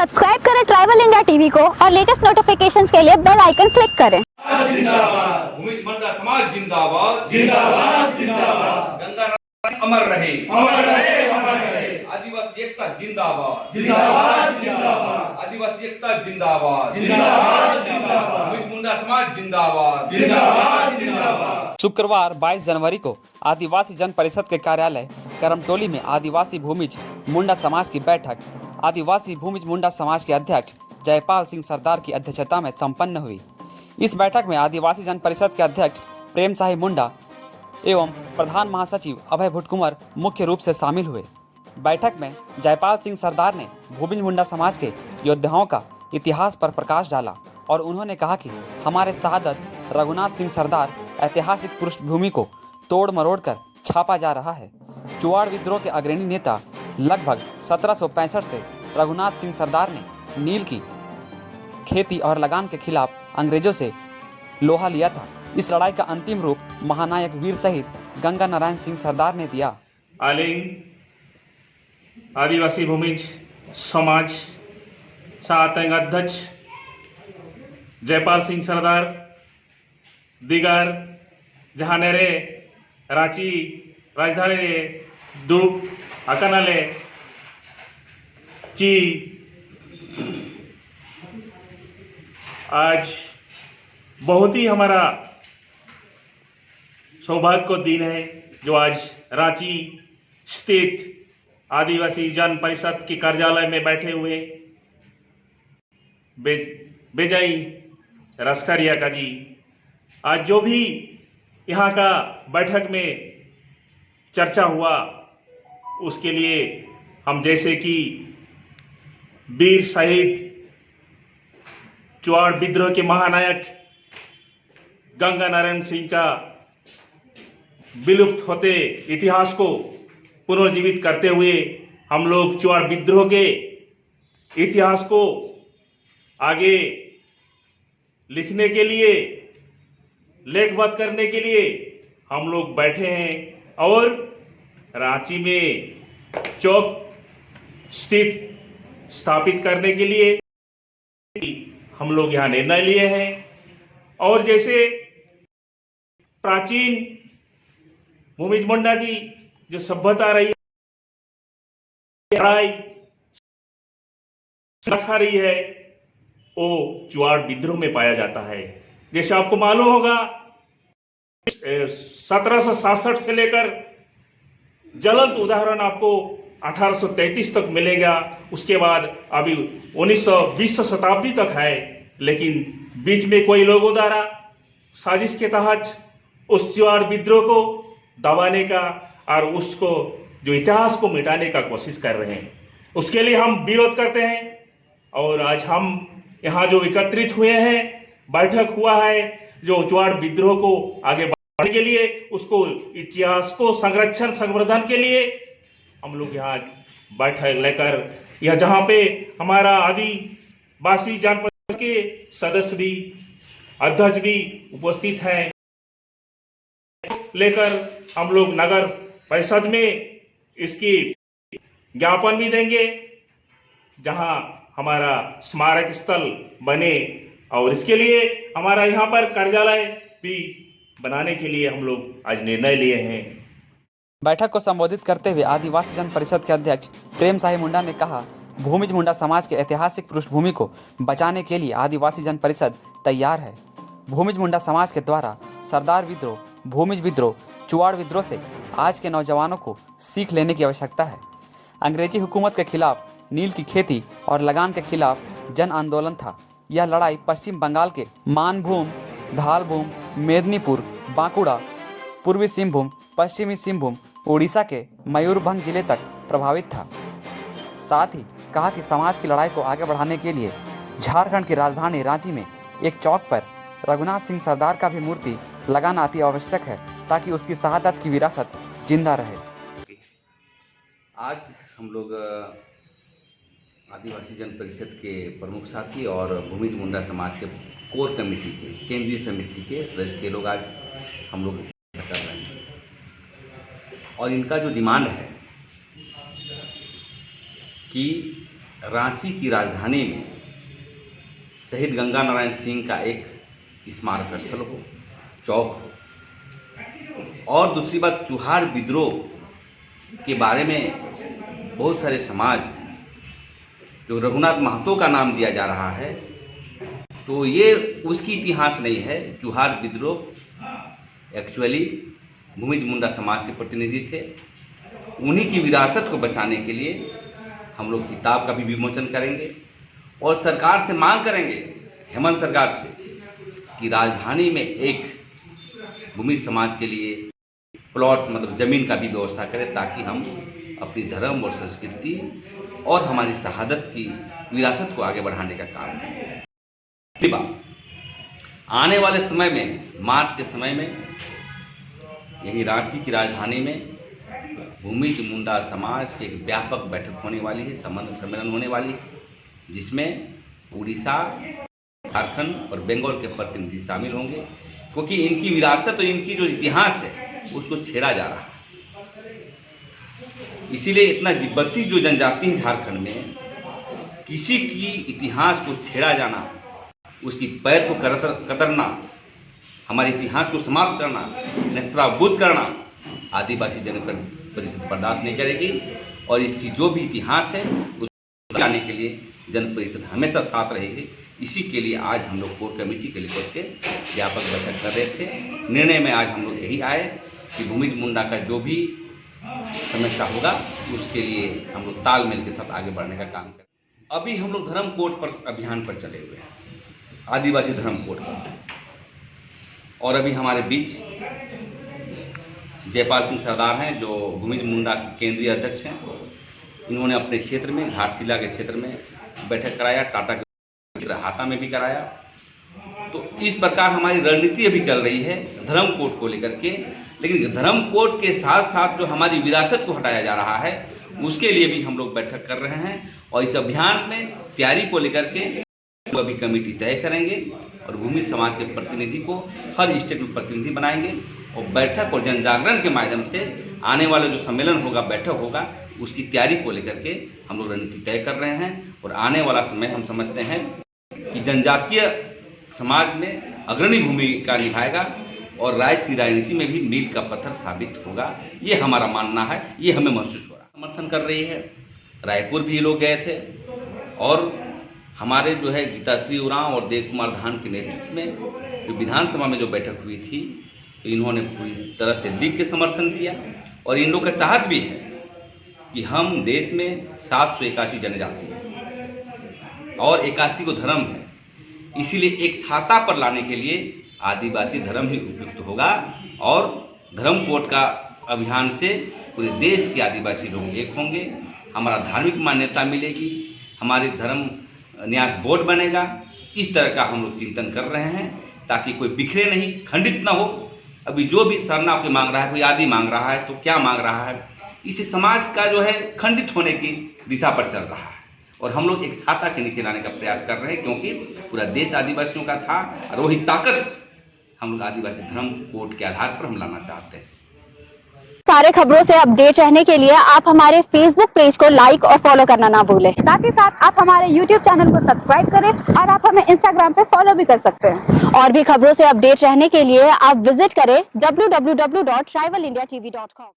Subscribe करें tribal India TV को और लेटेस्ट नोटिफिकेशंस के लिए बेल आइकन क्लिक करें। जिंदाबाद भूमिज मुंडा समाज जिंदाबाद जिंदाबाद जिंदाबाद गंगा अमर रहे अमर रहे अमर रहे आदिवासी एकता जिंदाबाद जिंदाबाद जिंदाबाद आदिवासी एकता जिंदाबाद जिंदाबाद जिंदाबाद भूमिज मुंडा समाज जिंदाबाद जिंदाबाद जिंदाबाद। शुक्रवार 22 जनवरी को आदिवासी जन परिषद के कार्यालय करमटोली में आदिवासी भूमिज मुंडा समाज की बैठक आदिवासी भूमिज मुंडा समाज के अध्यक्ष जयपाल सिंह सरदार की अध्यक्षता में संपन्न हुई। इस बैठक में आदिवासी जन परिषद के अध्यक्ष प्रेम साहिब मुंडा एवं प्रधान महासचिव अभय भुटकुमर मुख्य रूप से शामिल हुए। बैठक में जयपाल सिंह सरदार ने भूमिज मुंडा समाज के योद्धाओं का इतिहास पर प्रकाश डाला और उन्होंने कहा कि हमारे शहादत रघुनाथ सिंह सरदार ऐतिहासिक पृष्ठभूमि को तोड़ मरोड़ कर छापा जा रहा है। चुआड़ विद्रोह के अग्रणी नेता लगभग 1765 से रघुनाथ सिंह सरदार ने नील की खेती और लगान के खिलाफ अंग्रेजों से लोहा लिया था। इस लड़ाई का अंतिम रूप महानायक वीर शहीद गंगा नारायण सिंह सरदार ने दिया। आलिंग आदिवासी भूमिज समाज सातंग अध्यक्ष जयपाल सिंह सरदार दिगार जहानेरे रांची राजधानी रे दुर्ग अकानाले ची आज बहुत ही हमारा सौभाग्य को दिन है जो आज रांची स्थित आदिवासी जन परिषद के कार्यालय में बैठे हुए बेजाई रस्करिया का जी आज जो भी यहाँ का बैठक में चर्चा हुआ उसके लिए हम जैसे कि वीर शहीद चुआड़ विद्रोह के महानायक गंगा नारायण सिंह का विलुप्त होते इतिहास को पुनर्जीवित करते हुए हम लोग चुआड़ विद्रोह के इतिहास को आगे लिखने के लिए लेखबद्ध करने के लिए हम लोग बैठे हैं और रांची में चौक स्थित स्थापित करने के लिए हम लोग यहाँ निर्णय लिए हैं। और जैसे प्राचीन भूमिज मुंडा की जो सभ्यता रही है वो चुआड़ विद्रोह में पाया जाता है। जैसे आपको मालूम होगा 1767 से लेकर ज्वलंत उदाहरण आपको 1833 तक मिलेगा। उसके बाद अभी 1920 शताब्दी तक है, लेकिन बीच में कोई लोगों द्वारा साजिश के तहत उस चुआड़ विद्रोह को दबाने का और उसको जो इतिहास को मिटाने का कोशिश कर रहे हैं, उसके लिए हम विरोध करते हैं। और आज हम यहाँ जो एकत्रित हुए हैं, बैठक हुआ है जो चुआड़ विद्रोह को आगे बढ़ाने के लिए, उसको इतिहास को संरक्षण संवर्धन के लिए हम लोग यहाँ बैठक लेकर यह जहाँ पे हमारा आदिवासी जनपद के सदस्य भी अध्यक्ष भी उपस्थित हैं, लेकर हम लोग नगर परिषद में इसकी ज्ञापन भी देंगे जहां हमारा स्मारक स्थल बने। और इसके लिए हमारा यहाँ पर कार्यालय भी बनाने के लिए हम लोग आज निर्णय लिए हैं। बैठक को संबोधित करते हुए आदिवासी जन परिषद के अध्यक्ष प्रेम साहिब मुंडा ने कहा, भूमिज मुंडा समाज के ऐतिहासिक पृष्ठभूमि को बचाने के लिए आदिवासी जन परिषद तैयार है। भूमिज मुंडा समाज के द्वारा सरदार विद्रोह, भूमिज विद्रोह, चुआड़ विद्रोह से आज के नौजवानों को सीख लेने की आवश्यकता है। अंग्रेजी हुकूमत के खिलाफ नील की खेती और लगान के खिलाफ जन आंदोलन था। यह लड़ाई पश्चिम बंगाल के मानभूम, धालभूम, मेदिनीपुर, बांकुड़ा, पूर्वी सिंहभूम, पश्चिमी सिंहभूम, उड़ीसा के मयूरभंज जिले तक प्रभावित था। साथ ही कहा कि समाज की लड़ाई को आगे बढ़ाने के लिए झारखंड की राजधानी रांची में एक चौक पर रघुनाथ सिंह सरदार का भी मूर्ति लगाना अति आवश्यक है ताकि उसकी शहादत की विरासत जिंदा रहे। आज हम लोग आदिवासी जन परिषद के प्रमुख साथी और भूमिज मुंडा समाज के कोर कमेटी के केंद्रीय समिति के सदस्य के लोग आज हम लोग कर रहे हैं और इनका जो डिमांड है कि रांची की राजधानी में शहीद गंगा नारायण सिंह का एक स्मारक स्थल हो, चौक हो, और दूसरी बात चुहार विद्रोह के बारे में बहुत सारे समाज जो रघुनाथ महतो का नाम दिया जा रहा है, तो ये उसकी इतिहास नहीं है। चुहार विद्रोह एक्चुअली भूमिज मुंडा समाज के प्रतिनिधि थे। उन्हीं की विरासत को बचाने के लिए हम लोग किताब का भी विमोचन करेंगे और सरकार से मांग करेंगे, हेमंत सरकार से, कि राजधानी में एक भूमिज समाज के लिए प्लॉट मतलब जमीन का भी व्यवस्था करें, ताकि हम अपनी धर्म और संस्कृति और हमारी शहादत की विरासत को आगे बढ़ाने का काम करें। दूसरी बात, आने वाले समय में, मार्च के समय में, यही रांची की राजधानी में भूमिज मुंडा समाज की एक व्यापक बैठक होने वाली है, सम्मेलन होने वाली है, जिसमें उड़ीसा, झारखंड और बंगाल के प्रतिनिधि शामिल होंगे, क्योंकि इनकी विरासत और इनकी जो इतिहास है उसको छेड़ा जा रहा है। इसीलिए इतना तिब्बती जो जनजाति है झारखंड में, किसी की इतिहास को छेड़ा जाना, उसकी पैर को कतरना, हमारे इतिहास को समाप्त करना, नेस्तनाबूद करना आदिवासी जन परिषद बर्दाश्त नहीं करेगी। और इसकी जो भी इतिहास है उसको लाने के लिए जन परिषद हमेशा साथ रहेगी। इसी के लिए आज हम लोग कोर कमेटी के लेकर के व्यापक बैठक कर रहे थे। निर्णय में आज हम लोग यही आए कि भूमिज मुंडा का जो भी समस्या होगा उसके लिए हम लोग तालमेल के साथ आगे बढ़ने का काम करें। अभी हम लोग धर्म कोड पर अभियान पर चले हुए हैं, आदिवासी धर्म कोड पर, और अभी हमारे बीच जयपाल सिंह सरदार हैं जो भूमिज मुंडा के केंद्रीय अध्यक्ष हैं। इन्होंने अपने क्षेत्र में, घाटशिला के क्षेत्र में बैठक कराया, टाटा के हाथा में भी कराया। तो इस प्रकार हमारी रणनीति अभी चल रही है धर्म कोड को लेकर के। लेकिन धर्म कोड के साथ साथ जो हमारी विरासत को हटाया जा रहा है उसके लिए भी हम लोग बैठक कर रहे हैं, और इस अभियान में तैयारी को लेकर के अभी कमेटी तय करेंगे और भूमिज समाज के प्रतिनिधि को हर स्टेट में प्रतिनिधि बनाएंगे, और बैठक और जन जागरण के माध्यम से आने वाला जो सम्मेलन होगा, बैठक होगा, उसकी तैयारी को लेकर के हम लोग रणनीति तय कर रहे हैं। और आने वाला समय हम समझते हैं कि जनजातीय समाज में अग्रणी भूमिका निभाएगा और राज्य की राजनीति में भी मील का पत्थर साबित होगा। ये हमारा मानना है, ये हमें महसूस हो रहा है। समर्थन कर रही है। रायपुर भी लोग गए थे, और हमारे जो है गीताश्री उरांव और देव कुमार धान के नेतृत्व में जो विधानसभा में जो बैठक हुई थी, तो इन्होंने पूरी तरह से लीग के समर्थन किया। और इन लोग का चाहत भी है कि हम देश में 781 जनजाति है और 81 को धर्म है, इसीलिए एक छाता पर लाने के लिए आदिवासी धर्म ही उपयुक्त होगा। और धर्म कोड का अभियान से पूरे देश के आदिवासी लोग एक होंगे, हमारा धार्मिक मान्यता मिलेगी, हमारी धर्म न्यास बोर्ड बनेगा। इस तरह का हम लोग चिंतन कर रहे हैं, ताकि कोई बिखरे नहीं, खंडित ना हो। अभी जो भी सरना कोई मांग रहा है, कोई आदि मांग रहा है, तो क्या मांग रहा है, इसी समाज का जो है खंडित होने की दिशा पर चल रहा है। और हम लोग एक छाता के नीचे लाने का प्रयास कर रहे हैं, क्योंकि पूरा देश आदिवासियों का था, और वही ताकत हम लोग आदिवासी धर्म कोड के आधार पर हम लाना चाहते हैं। सारे खबरों से अपडेट रहने के लिए आप हमारे फेसबुक पेज को लाइक और फॉलो करना ना भूलें। साथ ही साथ आप हमारे यूट्यूब चैनल को सब्सक्राइब करें, और आप हमें इंस्टाग्राम पे फॉलो भी कर सकते हैं। और भी खबरों से अपडेट रहने के लिए आप विजिट करें www.tribalindiatv.com।